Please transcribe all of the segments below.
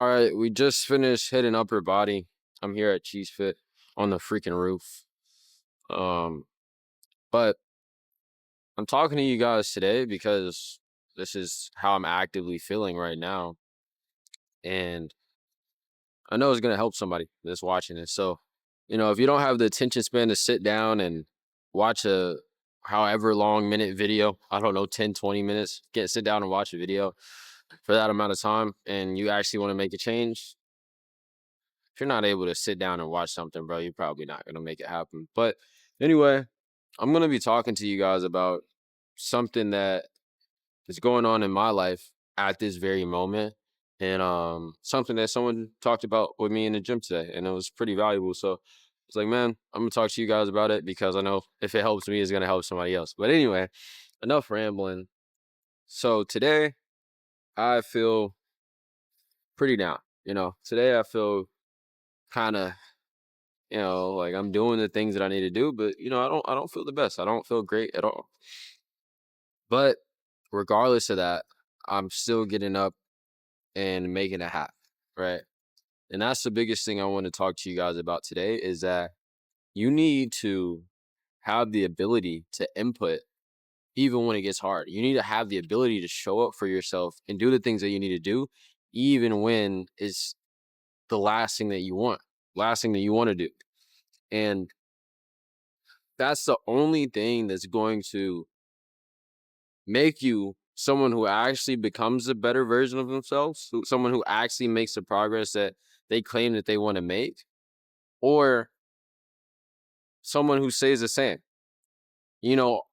All right, we just finished hitting upper body. I'm here at Cheese Fit on the freaking roof. Um, but I'm talking to you guys today because this is how I'm actively feeling right now. And I know it's gonna help somebody that's watching this. So, if you don't have the attention span to sit down and watch a however long minute video, I don't know, 10, 20 minutes, sit down and watch a video for that amount of time and you actually want to make a change, if you're not able to sit down and watch something, bro, you're probably not gonna make it happen. But anyway, I'm gonna be talking to you guys about something that is going on in my life at this very moment, and something that someone talked about with me in the gym today, and it was pretty valuable. So it's like, man, I'm gonna talk to you guys about it because I know if it helps me, it's gonna help somebody else. But anyway, enough rambling. So today I feel pretty down. Today I feel kind of like I'm doing the things that I need to do, but I don't feel the best. I don't feel great at all. But regardless of that, I'm still getting up and making it happen, right? And that's the biggest thing I want to talk to you guys about today is that you need to have the ability to input even when it gets hard. You need to have the ability to show up for yourself and do the things that you need to do, even when it's the last thing that you want, last thing that you want to do. And that's the only thing that's going to make you someone who actually becomes a better version of themselves, someone who actually makes the progress that they claim that they want to make, or someone who stays the same.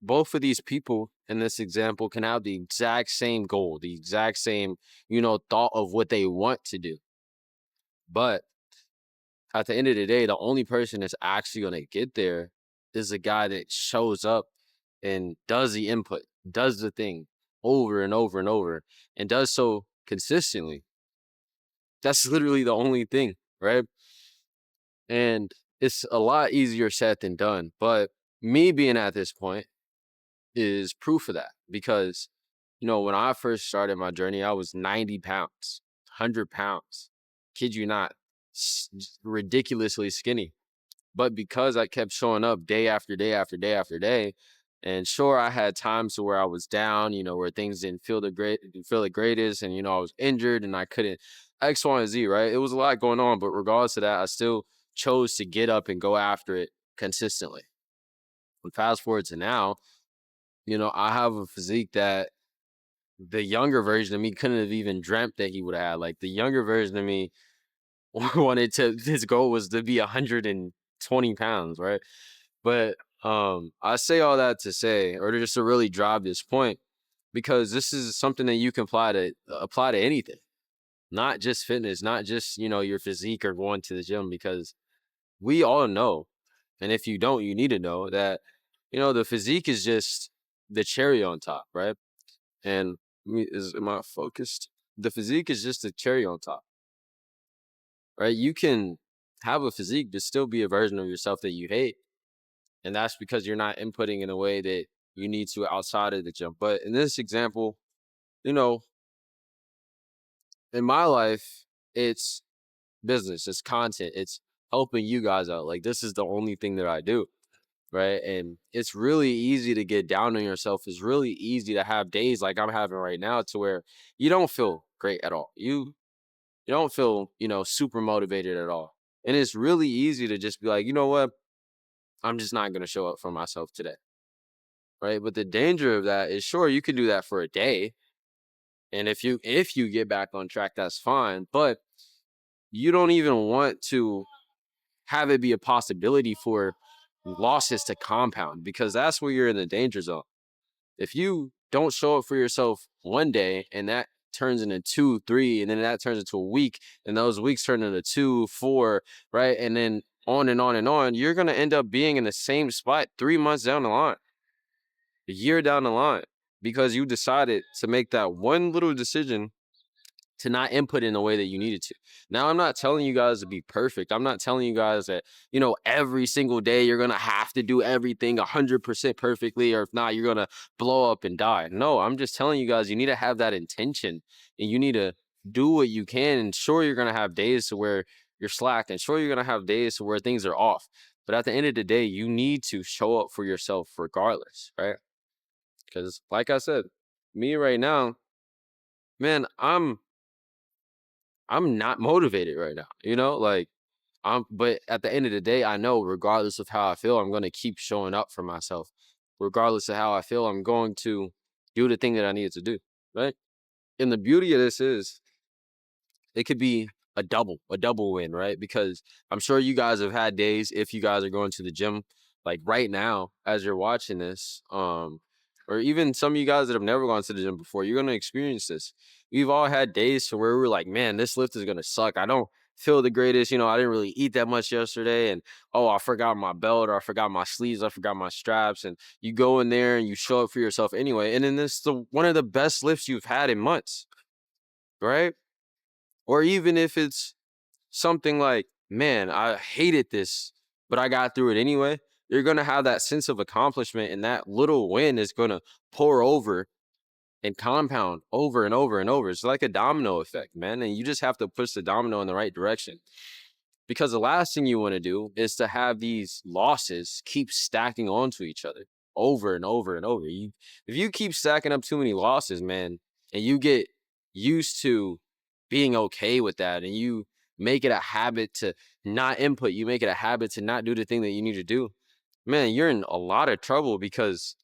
Both of these people in this example can have the exact same goal, the exact same, thought of what they want to do. But at the end of the day, the only person that's actually going to get there is the guy that shows up and does the input, does the thing over and over and over, and does so consistently. That's literally the only thing, right? And it's a lot easier said than done. But me being at this point is proof of that because, when I first started my journey, I was 90 pounds, 100 pounds. Kid you not, ridiculously skinny. But because I kept showing up day after day after day after day, and sure, I had times to where I was down, where things didn't feel the greatest, and I was injured and I couldn't X, Y, and Z, right? It was a lot going on, but regardless of that, I still chose to get up and go after it consistently. And fast forward to now, I have a physique that the younger version of me couldn't have even dreamt that he would have had. Like the younger version of me his goal was to be 120 pounds, right? But I say all that to say, or just to really drive this point, because this is something that you can apply to anything, not just fitness, not just your physique or going to the gym, because we all know, and if you don't, you need to know that the physique is just the cherry on top, right? And am I focused? The physique is just the cherry on top, right? You can have a physique but still be a version of yourself that you hate, and that's because you're not inputting in a way that you need to outside of the gym. But in this example, you know, in my life, it's business, it's content, it's helping you guys out. Like this is the only thing that I do, right? And it's really easy to get down on yourself. It's really easy to have days like I'm having right now to where you don't feel great at all. You don't feel, super motivated at all. And it's really easy to just be like, you know what? I'm just not going to show up for myself today. Right. But the danger of that is sure you can do that for a day. And if you get back on track, that's fine. But you don't even want to have it be a possibility for losses to compound because that's where you're in the danger zone. If you don't show up for yourself one day and that turns into two, three, and then that turns into a week, and those weeks turn into two, four, right? And then on and on and on, you're going to end up being in the same spot 3 months down the line, a year down the line, because you decided to make that one little decision to not input in the way that you needed to. Now, I'm not telling you guys to be perfect. I'm not telling you guys that, every single day you're going to have to do everything 100% perfectly, or if not, you're going to blow up and die. No, I'm just telling you guys, you need to have that intention and you need to do what you can. And sure, you're gonna have days to where you're slack, and sure, you're gonna have days to where things are off. But at the end of the day, you need to show up for yourself regardless, right? Because, like I said, me right now, man, I'm not motivated right now. Like but at the end of the day, I know regardless of how I feel, I'm gonna keep showing up for myself. Regardless of how I feel, I'm going to do the thing that I need to do, right? And the beauty of this is it could be a double win, right? Because I'm sure you guys have had days if you guys are going to the gym, like right now as you're watching this, or even some of you guys that have never gone to the gym before, you're gonna experience this. We've all had days to where we're like, man, this lift is gonna suck. I don't feel the greatest. I didn't really eat that much yesterday, and oh, I forgot my belt, or I forgot my sleeves, I forgot my straps, and you go in there and you show up for yourself anyway, and then this is one of the best lifts you've had in months, right? Or even if it's something like, man, I hated this, but I got through it anyway. You're going to have that sense of accomplishment, and that little win is going to pour over and compound over and over and over. It's like a domino effect, man. And you just have to push the domino in the right direction. Because the last thing you want to do is to have these losses keep stacking onto each other over and over and over. If you keep stacking up too many losses, man, and you get used to being okay with that, and you make it a habit to not input, you make it a habit to not do the thing that you need to do, man, you're in a lot of trouble because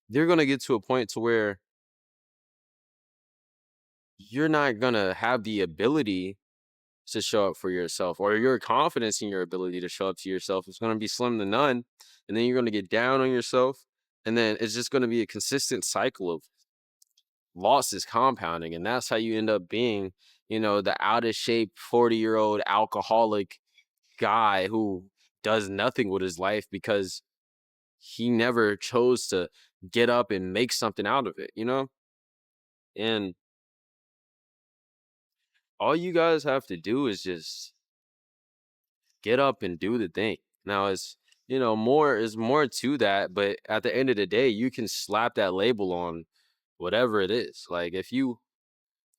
you're going to get to a point to where you're not going to have the ability to show up for yourself, or your confidence in your ability to show up to yourself is going to be slim to none. And then you're going to get down on yourself. And then it's just going to be a consistent cycle of losses compounding. And that's how you end up being, the out of shape 40-year-old alcoholic guy who does nothing with his life because he never chose to get up and make something out of it. And all you guys have to do is just get up and do the thing. Now more is more to that, but at the end of the day, you can slap that label on whatever it is. Like if you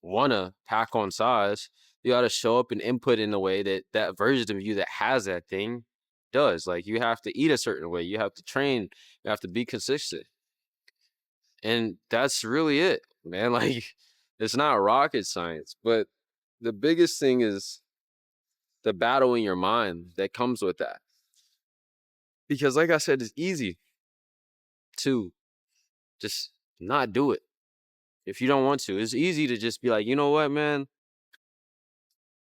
want to pack on size, you got to show up and input in a way that that version of you that has that thing does. Like you have to eat a certain way, you have to train, you have to be consistent. And that's really it, man. Like it's not rocket science, but the biggest thing is the battle in your mind that comes with that. Because like I said, it's easy to just not do it if you don't want to. It's easy to just be like, you know what, man?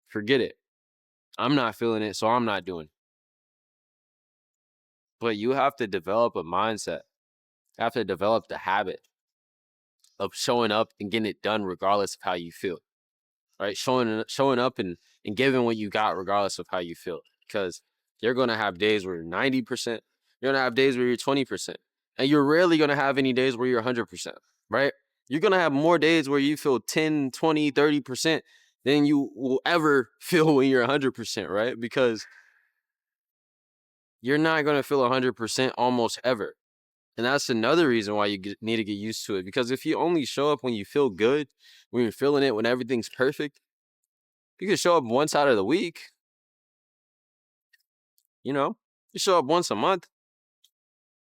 Forget it. I'm not feeling it, so I'm not doing it. But you have to develop a mindset. You have to develop the habit of showing up and getting it done regardless of how you feel. Right? Showing up and giving what you got regardless of how you feel. Because you're gonna have days where you're 90%, you're gonna have days where you're 20%. And you're rarely gonna have any days where you're 100%, right? You're gonna have more days where you feel 10, 20, 30% than you will ever feel when you're 100%, right? Because you're not gonna feel 100% almost ever. And that's another reason why you need to get used to it. Because if you only show up when you feel good, when you're feeling it, when everything's perfect, you can show up once out of the week. You show up once a month,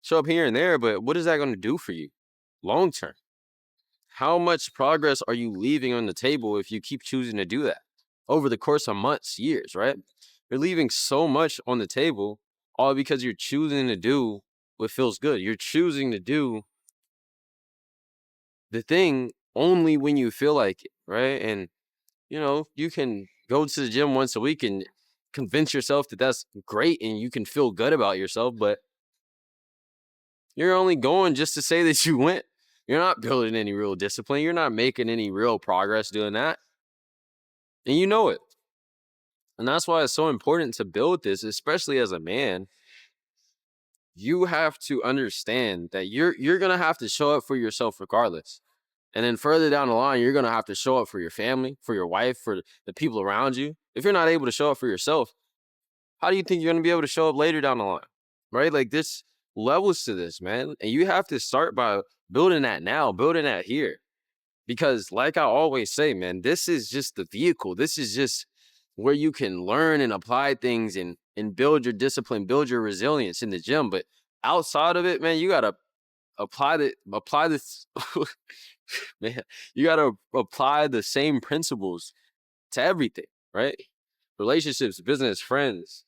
show up here and there, but what is that going to do for you long term? How much progress are you leaving on the table if you keep choosing to do that over the course of months, years, right? You're leaving so much on the table all because you're choosing to do what feels good. You're choosing to do the thing only when you feel like it, right? And, you can go to the gym once a week and convince yourself that that's great and you can feel good about yourself, but you're only going just to say that you went. You're not building any real discipline. You're not making any real progress doing that. And you know it. And that's why it's so important to build this, especially as a man. You have to understand that you're going to have to show up for yourself regardless. And then further down the line, you're going to have to show up for your family, for your wife, for the people around you. If you're not able to show up for yourself, how do you think you're going to be able to show up later down the line? Right? Like this levels to this, man. And you have to start by building that now, building that here. Because like I always say, man, this is just the vehicle. This is just where you can learn and apply things and build your discipline, build your resilience in the gym. But outside of it, man, you gotta apply this man, you gotta apply the same principles to everything, right? Relationships, business, friends,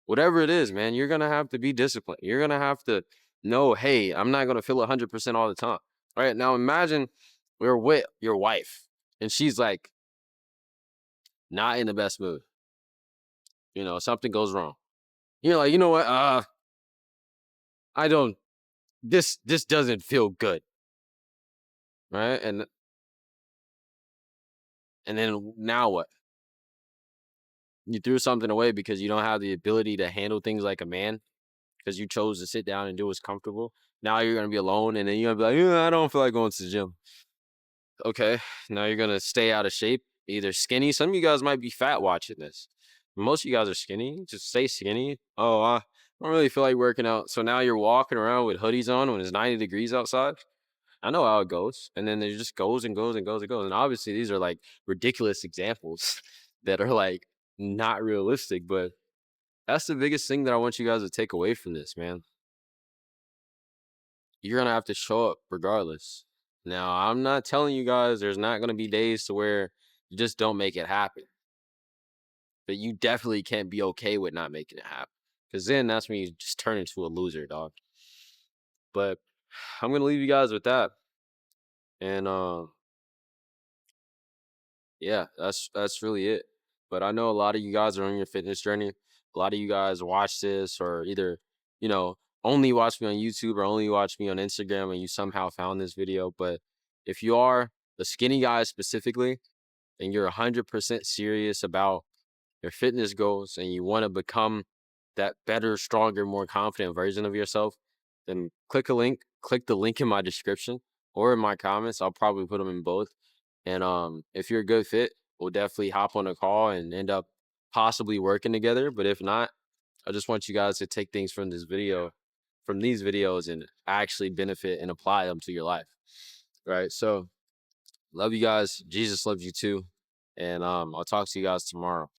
whatever it is, man, you're gonna have to be disciplined. You're gonna have to know, hey, I'm not gonna feel 100% all the time. Right now, imagine we're with your wife and she's like not in the best mood. Something goes wrong. You're like, you know what? I don't. This doesn't feel good, right? And then now what? You threw something away because you don't have the ability to handle things like a man because you chose to sit down and do what's comfortable. Now you're gonna be alone, and then you're gonna be like, I don't feel like going to the gym. Okay, now you're gonna stay out of shape, either skinny. Some of you guys might be fat watching this. Most of you guys are skinny. Just stay skinny. Oh, I don't really feel like working out. So now you're walking around with hoodies on when it's 90 degrees outside. I know how it goes. And then it just goes and goes and goes and goes. And obviously, these are like ridiculous examples that are like not realistic. But that's the biggest thing that I want you guys to take away from this, man. You're gonna have to show up regardless. Now, I'm not telling you guys there's not gonna be days to where you just don't make it happen. But you definitely can't be okay with not making it happen. Cause then that's when you just turn into a loser, dog. But I'm gonna leave you guys with that. And yeah, that's really it. But I know a lot of you guys are on your fitness journey. A lot of you guys watch this or either, you know, only watch me on YouTube or only watch me on Instagram and you somehow found this video. But if you are a skinny guy specifically and you're 100% serious about your fitness goals and you want to become that better, stronger, more confident version of yourself, then click the link in my description or in my comments. I'll probably put them in both. And if you're a good fit, we'll definitely hop on a call and end up possibly working together. But if not, I just want you guys to take things from from these videos and actually benefit and apply them to your life. Right. So love you guys. Jesus loves you too. And I'll talk to you guys tomorrow.